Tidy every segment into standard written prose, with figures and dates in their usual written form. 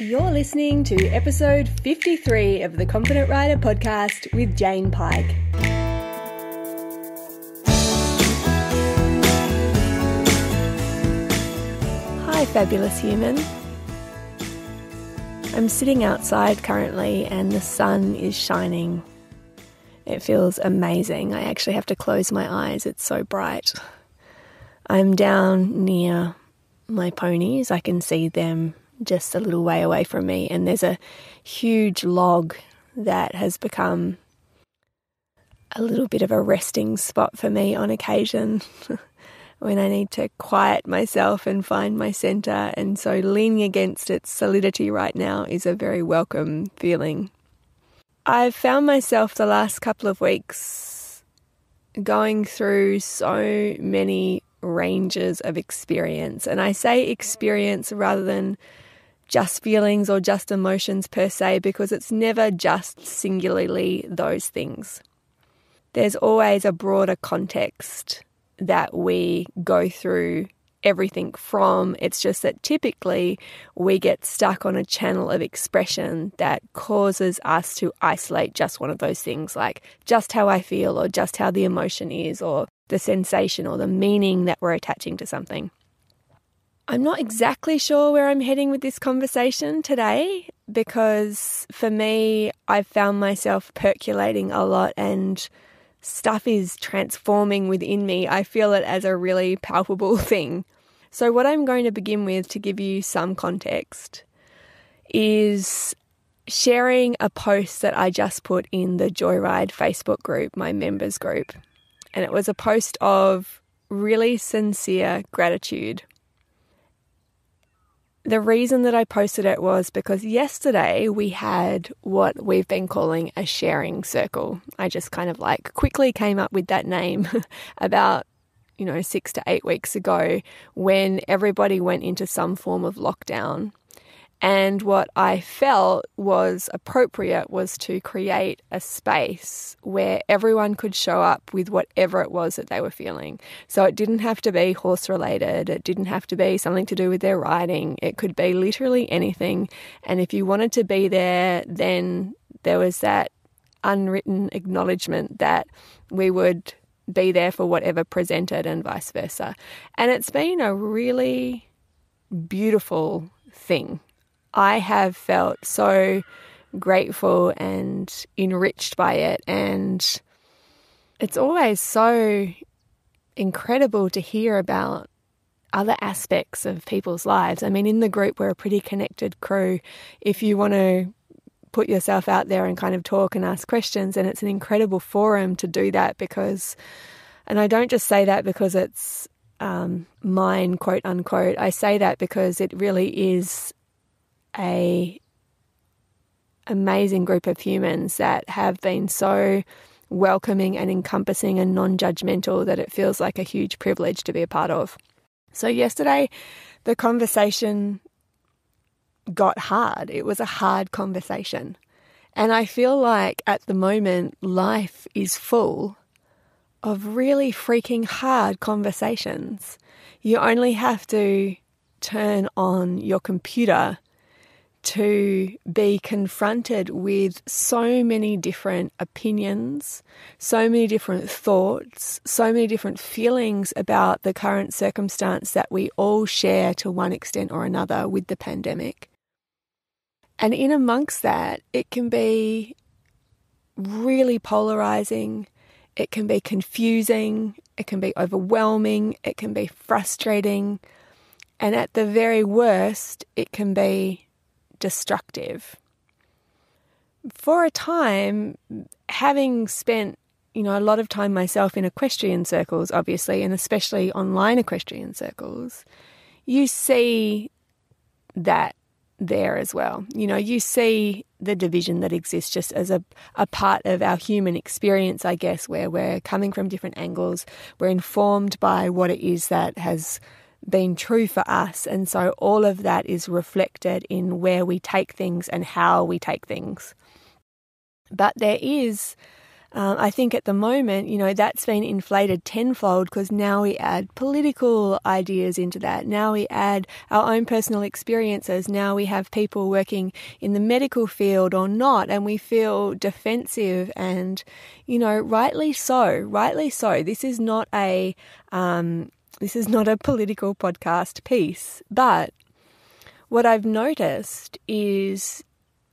You're listening to episode 53 of the Confident Rider podcast with Jane Pike. Hi, fabulous human. I'm sitting outside currently and the sun is shining. It feels amazing. I actually have to close my eyes. It's so bright. I'm down near my ponies. I can see them just a little way away from me, and there's a huge log that has become a little bit of a resting spot for me on occasion when I need to quiet myself and find my center, and so leaning against its solidity right now is a very welcome feeling. I've found myself the last couple of weeks going through so many ranges of experience, and I say experience rather than just feelings or just emotions per se, because it's never just singularly those things. There's always a broader context that we go through everything from. It's just that typically we get stuck on a channel of expression that causes us to isolate just one of those things, like just how I feel or just how the emotion is or the sensation or the meaning that we're attaching to something. I'm not exactly sure where I'm heading with this conversation today, because for me, I've found myself percolating a lot and stuff is transforming within me. I feel it as a really palpable thing. So what I'm going to begin with, to give you some context, is sharing a post that I just put in the JoyRide Facebook group, my members group. And it was a post of really sincere gratitude. The reason that I posted it was because yesterday we had what we've been calling a sharing circle. I just kind of quickly came up with that name about 6 to 8 weeks ago, when everybody went into some form of lockdown. And what I felt was appropriate was to create a space where everyone could show up with whatever it was that they were feeling. So it didn't have to be horse related. It didn't have to be something to do with their riding. It could be literally anything. And if you wanted to be there, then there was that unwritten acknowledgement that we would be there for whatever presented and vice versa. And it's been a really beautiful thing. I have felt so grateful and enriched by it, and it's always so incredible to hear about other aspects of people's lives. I mean, in the group, we're a pretty connected crew. If you want to put yourself out there and kind of talk and ask questions, and it's an incredible forum to do that, because, and I don't just say that because it's mine, quote unquote, I say that because it really is a amazing group of humans that have been so welcoming and encompassing and non-judgmental that it feels like a huge privilege to be a part of. So yesterday, the conversation got hard. It was a hard conversation. And I feel like at the moment, life is full of really freaking hard conversations. You only have to turn on your computer to be confronted with so many different opinions, so many different thoughts, so many different feelings about the current circumstance that we all share to one extent or another with the pandemic. And in amongst that, it can be really polarising, it can be confusing, it can be overwhelming, it can be frustrating, and at the very worst, it can be destructive. For a time, having spent, a lot of time myself in equestrian circles, obviously, and especially online equestrian circles, you see that there as well. You see the division that exists just as a part of our human experience, I guess, where we're coming from different angles. We're informed by what it is that has been true for us. And so all of that is reflected in where we take things and how we take things. But there is I think at the moment, that's been inflated tenfold because now we add political ideas into that. Now we add our own personal experiences. Now we have people working in the medical field or not, and we feel defensive and, rightly so, rightly so. This is not a political podcast piece, but what I've noticed is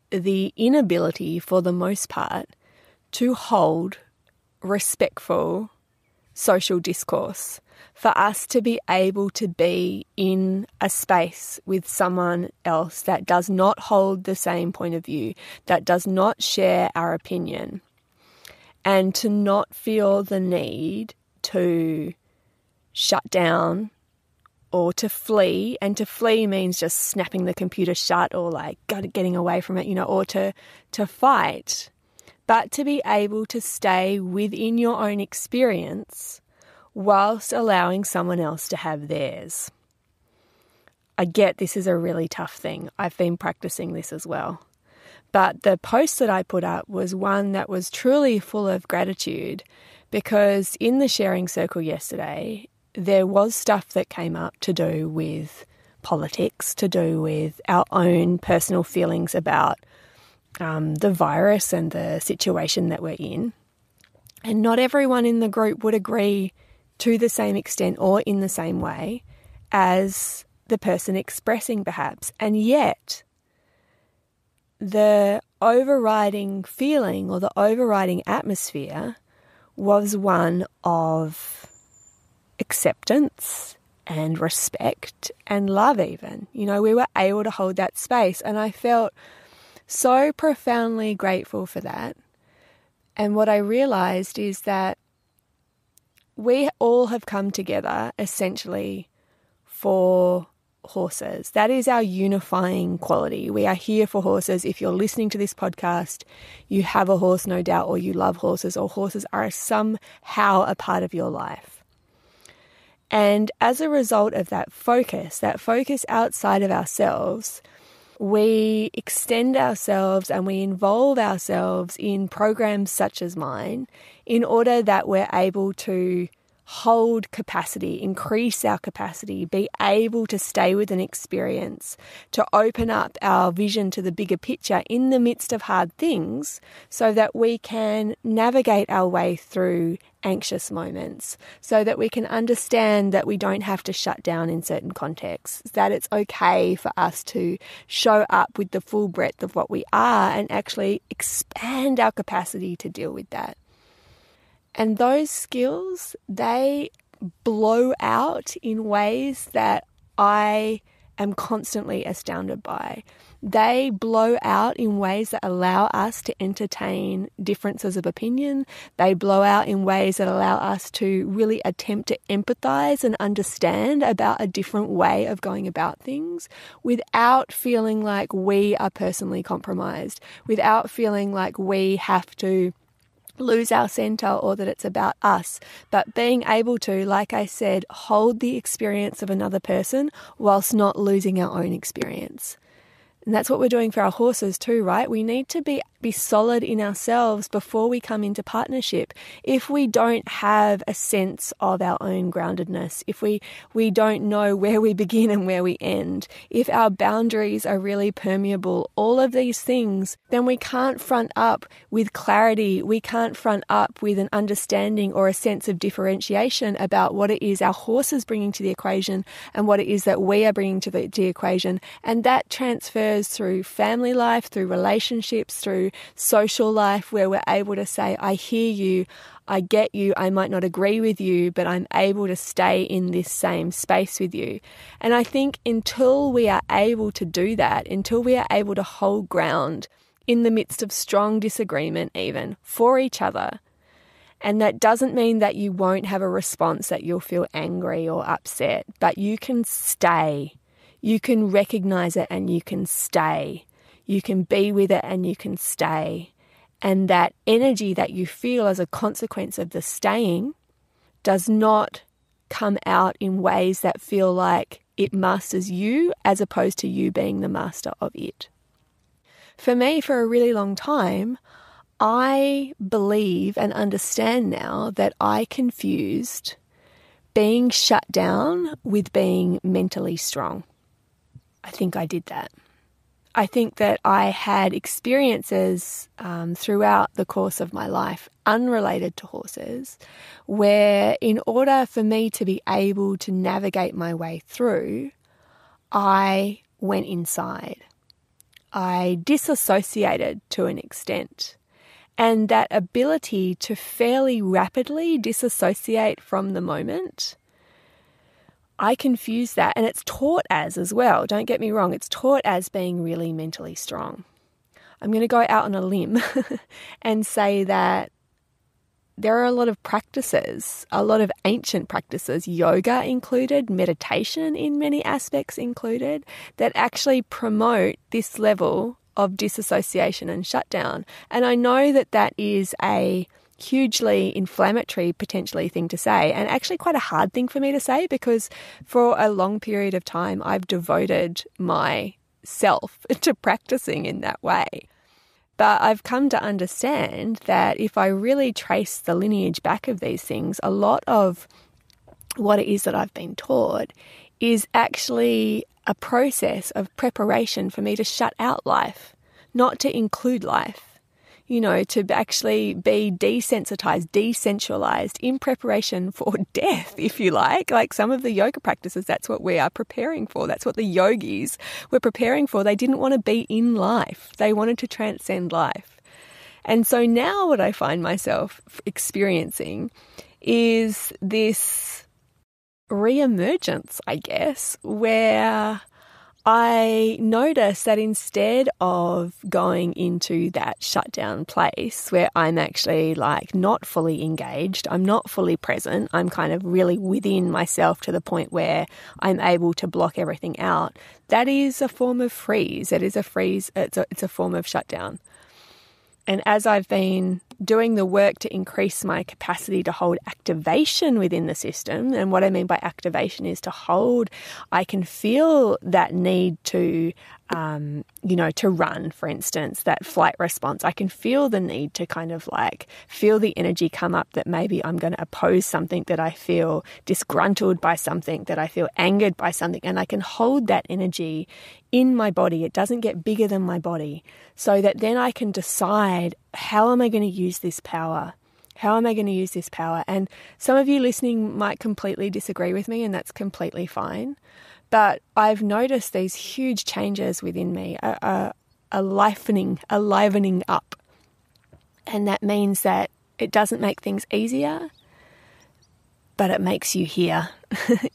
the inability, for the most part, to hold respectful social discourse, for us to be able to be in a space with someone else that does not hold the same point of view, that does not share our opinion, and to not feel the need to shut down or to flee. And to flee means just snapping the computer shut or getting away from it, or to fight. But to be able to stay within your own experience whilst allowing someone else to have theirs. I get this is a really tough thing. I've been practicing this as well. But the post that I put up was one that was truly full of gratitude, because in the sharing circle yesterday, there was stuff that came up to do with politics, to do with our own personal feelings about the virus and the situation that we're in. And not everyone in the group would agree to the same extent or in the same way as the person expressing, perhaps. And yet, the overriding feeling or the overriding atmosphere was one of acceptance and respect and love even. We were able to hold that space, and I felt so profoundly grateful for that. And what I realized is that we all have come together essentially for horses. That is our unifying quality. We are here for horses. If you're listening to this podcast, you have a horse, no doubt, or you love horses, or horses are somehow a part of your life. And as a result of that focus outside of ourselves, we extend ourselves and we involve ourselves in programs such as mine in order that we're able to hold capacity, increase our capacity, be able to stay with an experience, to open up our vision to the bigger picture in the midst of hard things so that we can navigate our way through anxious moments, so that we can understand that we don't have to shut down in certain contexts, that it's okay for us to show up with the full breadth of what we are and actually expand our capacity to deal with that. And those skills, they blow out in ways that I am constantly astounded by. They blow out in ways that allow us to entertain differences of opinion. They blow out in ways that allow us to really attempt to empathize and understand about a different way of going about things without feeling like we are personally compromised, without feeling like we have to lose our center or that it's about us, but being able to, like I said, hold the experience of another person whilst not losing our own experience. And that's what we're doing for our horses too, right? We need to be solid in ourselves before we come into partnership. If we don't have a sense of our own groundedness, if we don't know where we begin and where we end, if our boundaries are really permeable, all of these things, then we can't front up with clarity. We can't front up with an understanding or a sense of differentiation about what it is our horse is bringing to the equation and what it is that we are bringing to the equation. And that transfers through family life, through relationships, through social life, where we're able to say, I hear you, I get you, I might not agree with you, but I'm able to stay in this same space with you. And I think until we are able to do that, until we are able to hold ground in the midst of strong disagreement even for each other, and that doesn't mean that you won't have a response, that you'll feel angry or upset, but you can stay. You can recognize it and you can stay. You can be with it and you can stay. And that energy that you feel as a consequence of the staying does not come out in ways that feel like it masters you as opposed to you being the master of it. For me, for a really long time, I believe and understand now that I confused being shut down with being mentally strong. I think I did that. I think that I had experiences throughout the course of my life, unrelated to horses, where in order for me to be able to navigate my way through, I went inside. I disassociated to an extent. And that ability to fairly rapidly disassociate from the moment, I confuse that. And it's taught as well. Don't get me wrong. It's taught as being really mentally strong. I'm going to go out on a limb and say that there are a lot of practices, a lot of ancient practices, yoga included, meditation in many aspects included, that actually promote this level of disassociation and shutdown. And I know that that is a hugely inflammatory, potentially, thing to say, and actually quite a hard thing for me to say, because for a long period of time I've devoted myself to practicing in that way. But I've come to understand that if I really trace the lineage back of these things, a lot of what it is that I've been taught is actually a process of preparation for me to shut out life, not to include life. You know, to actually be desensitized, desensualized in preparation for death, if you like. Like some of the yoga practices, that's what we are preparing for. That's what the yogis were preparing for. They didn't want to be in life. They wanted to transcend life. And so now what I find myself experiencing is this reemergence, I guess, where I notice that instead of going into that shutdown place where I'm actually like not fully engaged, I'm not fully present, I'm kind of really within myself to the point where I'm able to block everything out, that is a form of freeze. It is a freeze. It's a form of shutdown. And as I've been doing the work to increase my capacity to hold activation within the system, and what I mean by activation is to hold, I can feel that need to, to run, for instance, that flight response. I can feel the need to kind of like feel the energy come up that maybe I'm going to oppose something, that I feel disgruntled by something, that I feel angered by something, and I can hold that energy in my body. It doesn't get bigger than my body, so that then I can decide, how am I going to use this power? How am I going to use this power? And some of you listening might completely disagree with me, and that's completely fine. But I've noticed these huge changes within me, a livening up. And that means that it doesn't make things easier, but it makes you here.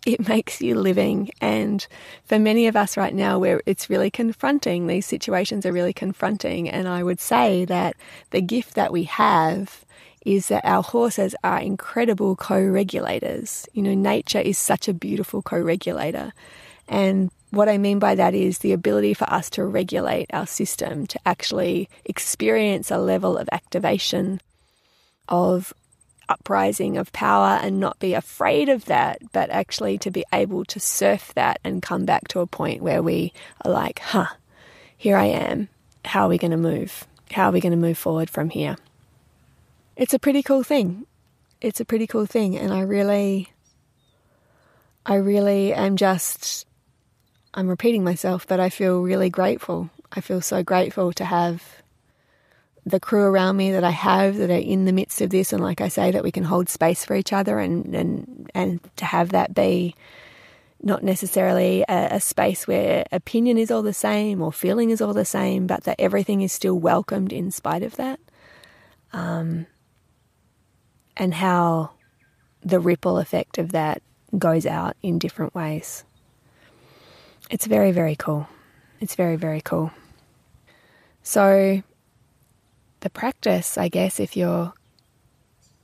It makes you living. And for many of us right now, where it's really confronting, these situations are really confronting. And I would say that the gift that we have is that our horses are incredible co-regulators. You know, nature is such a beautiful co-regulator. And what I mean by that is the ability for us to regulate our system, to actually experience a level of activation, of uprising, of power, and not be afraid of that, but actually to be able to surf that and come back to a point where we are like, here I am. How are we going to move? How are we going to move forward from here? It's a pretty cool thing. It's a pretty cool thing. And I really am just, I'm repeating myself, but I feel really grateful. I feel so grateful to have the crew around me that I have, that are in the midst of this, and like I say, that we can hold space for each other, and to have that be not necessarily a space where opinion is all the same or feeling is all the same, but that everything is still welcomed in spite of that. And how the ripple effect of that goes out in different ways. It's very, very cool. It's very, very cool. So the practice, I guess, if you're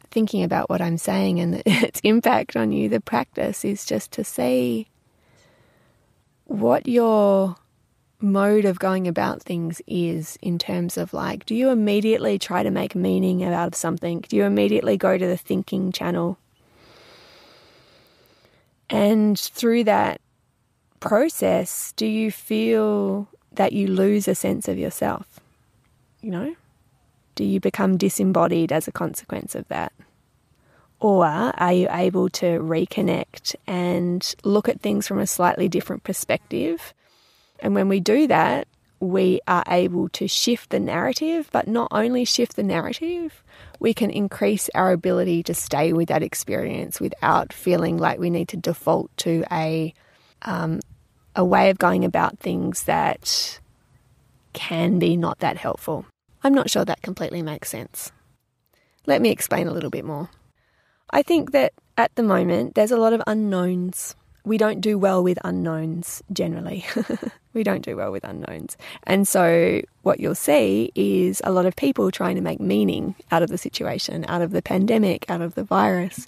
thinking about what I'm saying and its impact on you, the practice is just to see what your mode of going about things is, in terms of like, do you immediately try to make meaning out of something? Do you immediately go to the thinking channel? And through that process, do you feel that you lose a sense of yourself? You know? Do you become disembodied as a consequence of that? Or are you able to reconnect and look at things from a slightly different perspective? And when we do that, we are able to shift the narrative, but not only shift the narrative, we can increase our ability to stay with that experience without feeling like we need to default to a way of going about things that can be not that helpful. I'm not sure that completely makes sense. Let me explain a little bit more. I think that at the moment there's a lot of unknowns. We don't do well with unknowns generally. We don't do well with unknowns. And so what you'll see is a lot of people trying to make meaning out of the situation, out of the pandemic, out of the virus,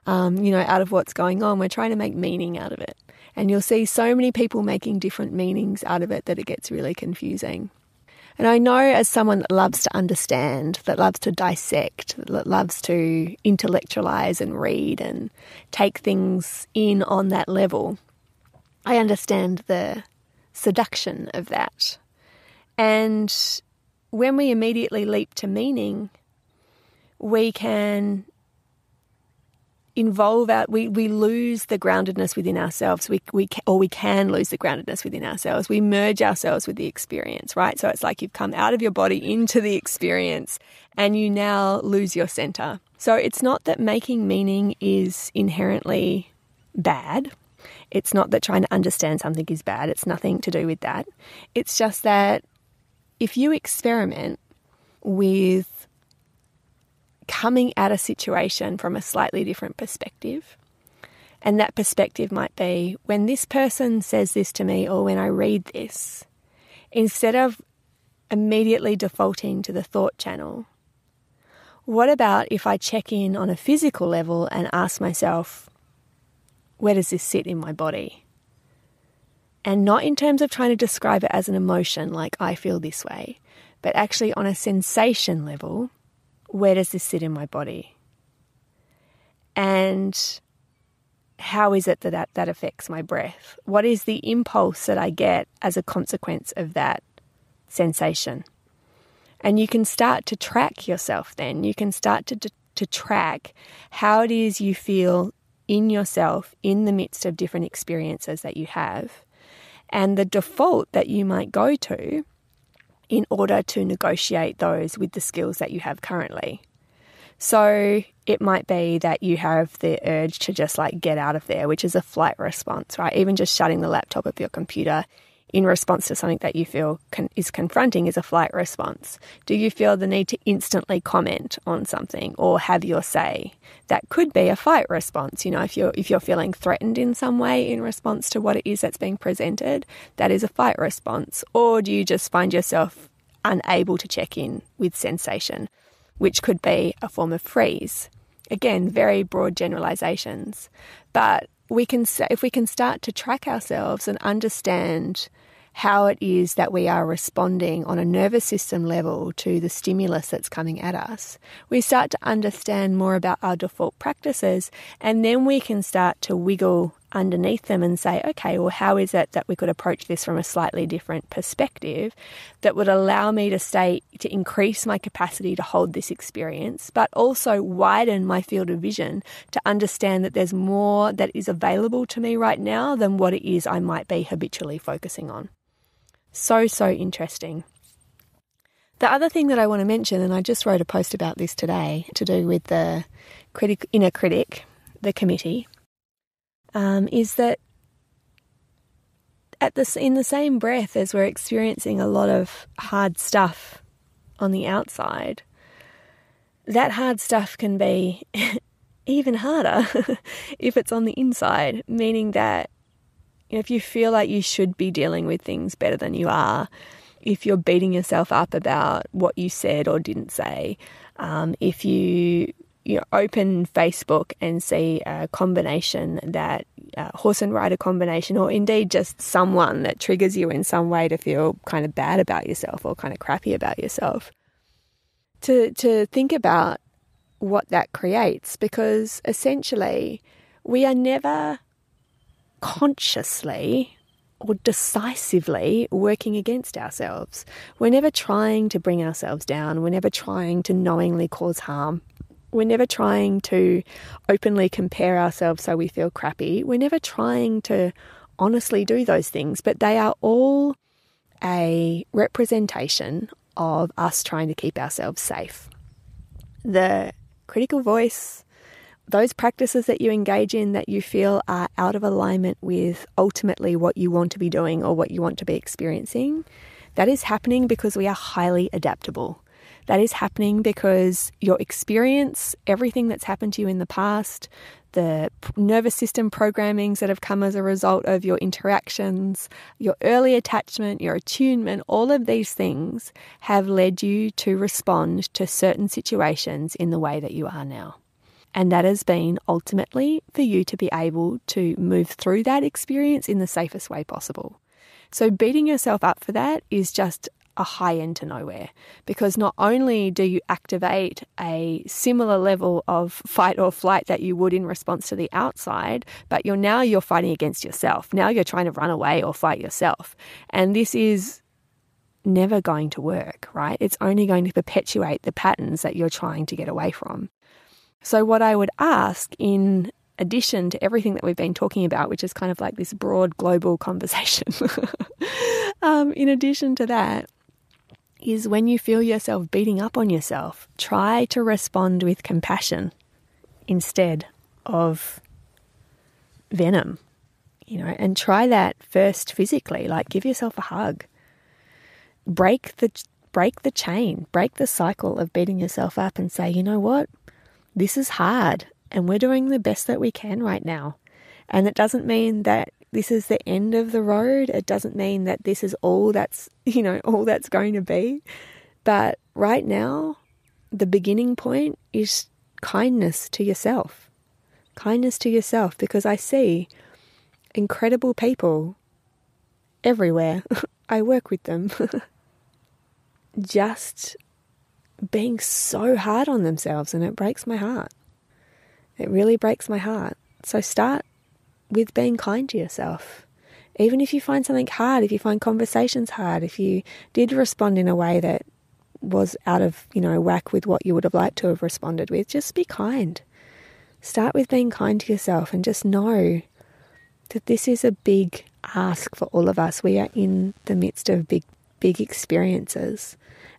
out of what's going on. We're trying to make meaning out of it. And you'll see so many people making different meanings out of it that it gets really confusing. And I know as someone that loves to understand, that loves to dissect, that loves to intellectualize and read and take things in on that level, I understand the seduction of that. And when we immediately leap to meaning, we can we lose the groundedness within ourselves. We can lose the groundedness within ourselves. We merge ourselves with the experience, right? So it's like you've come out of your body into the experience and you now lose your center. So it's not that making meaning is inherently bad. It's not that trying to understand something is bad. It's nothing to do with that. It's just that if you experiment with coming at a situation from a slightly different perspective, and that perspective might be, when this person says this to me or when I read this, instead of immediately defaulting to the thought channel, what about if I check in on a physical level and ask myself, where does this sit in my body? And not in terms of trying to describe it as an emotion, like I feel this way, but actually on a sensation level, where does this sit in my body? And how is it that affects my breath? What is the impulse that I get as a consequence of that sensation? And you can start to track yourself then. You can start to track how it is you feel in yourself in the midst of different experiences that you have, and the default that you might go to in order to negotiate those with the skills that you have currently. So it might be that you have the urge to just get out of there, which is a flight response, right? Even just shutting the laptop of your computer in response to something that you feel is confronting is a flight response. Do you feel the need to instantly comment on something or have your say? That could be a fight response. If you're feeling threatened in some way in response to what it is that's being presented, that is a fight response. Or do you just find yourself unable to check in with sensation, which could be a form of freeze? Again, very broad generalizations. But if we can start to track ourselves and understand how it is that we are responding on a nervous system level to the stimulus that's coming at us, we start to understand more about our default practices, and then we can start to wiggle underneath them and say, okay, well, how is it that we could approach this from a slightly different perspective that would allow me to increase my capacity to hold this experience, but also widen my field of vision to understand that there's more that is available to me right now than what it is I might be habitually focusing on. So interesting. The other thing that I want to mention, and I just wrote a post about this today to do with the inner critic, the committee, is that in the same breath as we're experiencing a lot of hard stuff on the outside, that hard stuff can be even harder if it's on the inside, meaning that if you feel like you should be dealing with things better than you are, if you're beating yourself up about what you said or didn't say, if you open Facebook and see a combination that horse and rider combination, or indeed just someone that triggers you in some way to feel kind of bad about yourself or kind of crappy about yourself, to think about what that creates, because essentially we are never consciously or decisively working against ourselves. We're never trying to bring ourselves down. We're never trying to knowingly cause harm. We're never trying to openly compare ourselves so we feel crappy. We're never trying to honestly do those things, but they are all a representation of us trying to keep ourselves safe. The critical voice, those practices that you engage in that you feel are out of alignment with ultimately what you want to be doing or what you want to be experiencing, that is happening because we are highly adaptable. That is happening because your experience, everything that's happened to you in the past, the nervous system programmings that have come as a result of your interactions, your early attachment, your attunement, all of these things have led you to respond to certain situations in the way that you are now. And that has been ultimately for you to be able to move through that experience in the safest way possible. So beating yourself up for that is just a high end to nowhere, because not only do you activate a similar level of fight or flight that you would in response to the outside, but you're fighting against yourself. Now you're trying to run away or fight yourself. And this is never going to work, right? It's only going to perpetuate the patterns that you're trying to get away from. So what I would ask, in addition to everything that we've been talking about, which is kind of like this broad global conversation, in addition to that, is when you feel yourself beating up on yourself, try to respond with compassion instead of venom, and try that first physically, like give yourself a hug. Break the chain, break the cycle of beating yourself up and say, you know what? This is hard and we're doing the best that we can right now. And it doesn't mean that this is the end of the road. It doesn't mean that this is all that's going to be. But right now, the beginning point is kindness to yourself. Kindness to yourself, because I see incredible people everywhere. I work with them. Just being so hard on themselves, and it breaks my heart. It really breaks my heart. So start with being kind to yourself. Even if you find something hard, if you find conversations hard, if you did respond in a way that was out of, whack with what you would have liked to have responded with, just be kind. Start with being kind to yourself and just know that this is a big ask for all of us. We are in the midst of big experiences.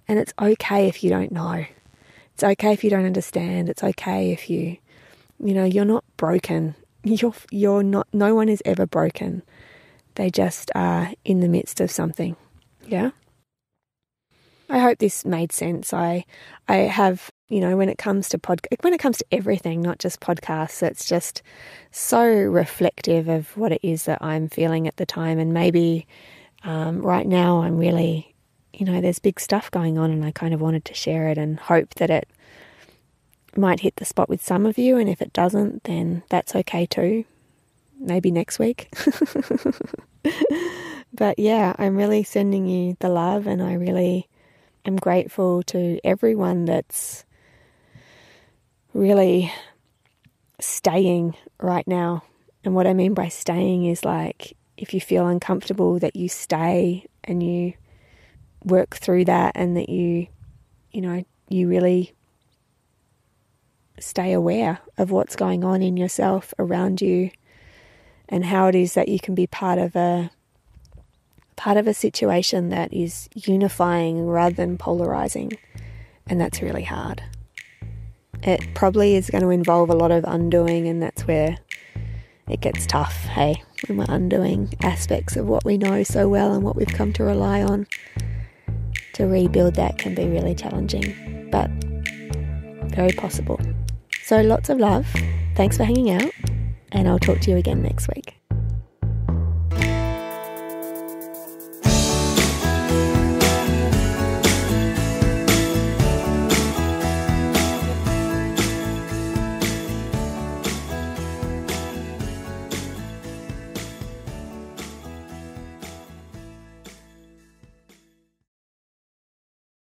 And it's okay if you don't know. It's okay if you don't understand. It's okay if you're not broken. You're not, no one is ever broken. They just are in the midst of something. Yeah? I hope this made sense. I have, when it comes to everything, not just podcasts, it's just so reflective of what it is that I'm feeling at the time. And maybe right now I'm really, there's big stuff going on, and I kind of wanted to share it and hope that it might hit the spot with some of you. And if it doesn't, then that's okay too. Maybe next week. But yeah, I'm really sending you the love, and I really am grateful to everyone that's really staying right now. And what I mean by staying is, like, if you feel uncomfortable, that you stay and you work through that, and that you really stay aware of what's going on in yourself, around you, and how it is that you can be part of a situation that is unifying rather than polarising. And that's really hard. It probably is going to involve a lot of undoing, and that's where it gets tough, hey? When we're undoing aspects of what we know so well and what we've come to rely on. To rebuild that can be really challenging, but very possible. So lots of love. Thanks for hanging out, and I'll talk to you again next week.